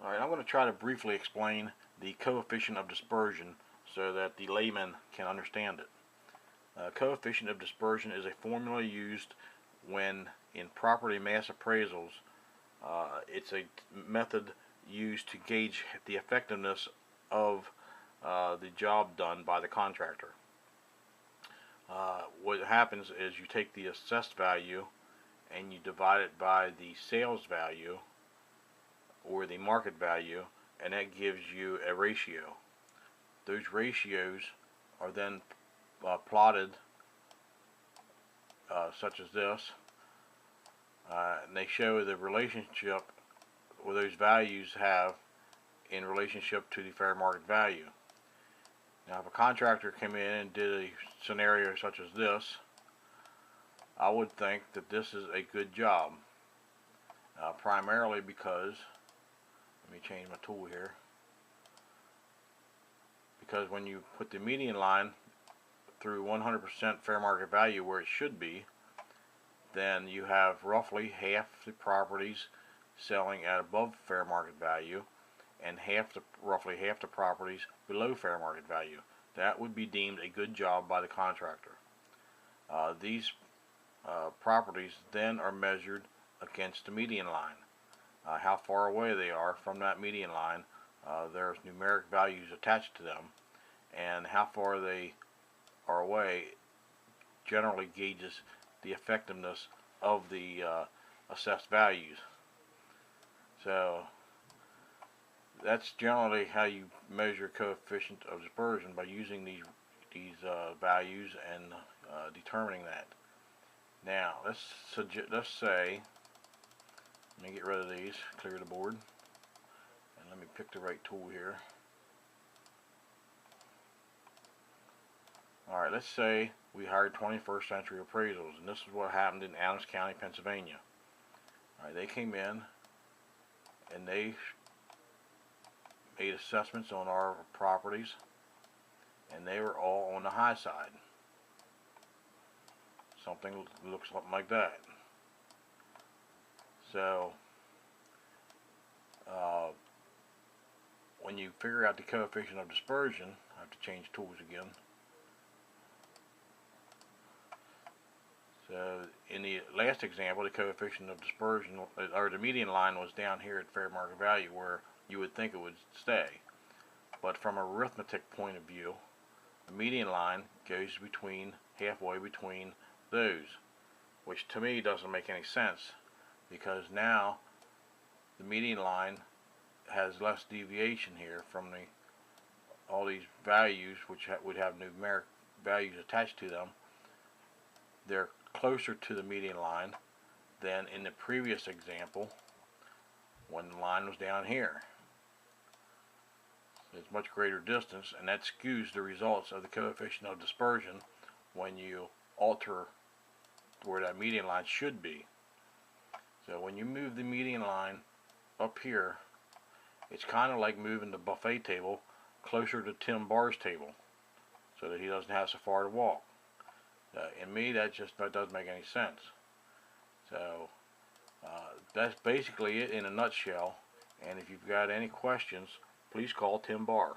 Alright, I'm going to try to briefly explain the coefficient of dispersion so that the layman can understand it. Coefficient of dispersion is a formula used when in property mass appraisals. It's a method used to gauge the effectiveness of the job done by the contractor. What happens is you take the assessed value and you divide it by the sales value or the market value, and that gives you a ratio. Those ratios are then plotted such as this, and they show the relationship where those values have in relationship to the fair market value. Now, if a contractor came in and did a scenario such as this, I would think that this is a good job, primarily because, let me change my tool here, because when you put the median line through 100% fair market value where it should be, then you have roughly half the properties selling at above fair market value and roughly half the properties below fair market value. That would be deemed a good job by the contractor. These properties then are measured against the median line. How far away they are from that median line, there's numeric values attached to them, and how far they are away generally gauges the effectiveness of the assessed values. So that's generally how you measure coefficient of dispersion, by using these values and determining that. Now let's say, let me get rid of these, clear the board, and let me pick the right tool here. Alright, let's say we hired 21st Century Appraisals, and this is what happened in Adams County, Pennsylvania. Alright, they came in and they made assessments on our properties, and they were all on the high side. Something looks something like that. So when you figure out the coefficient of dispersion, I have to change tools again. So in the last example, the coefficient of dispersion, or the median line, was down here at fair market value where you would think it would stay. But from an arithmetic point of view, the median line goes halfway between those, which to me doesn't make any sense, because now the median line has less deviation here from all these values, which would have numeric values attached to them. They're closer to the median line than in the previous example when the line was down here. It's much greater distance, and that skews the results of the coefficient of dispersion when you alter where that median line should be. So when you move the median line up here, it's kind of like moving the buffet table closer to Tim Barr's table so that he doesn't have so far to walk. In me, that doesn't make any sense. So that's basically it in a nutshell, and if you've got any questions, please call Tim Barr.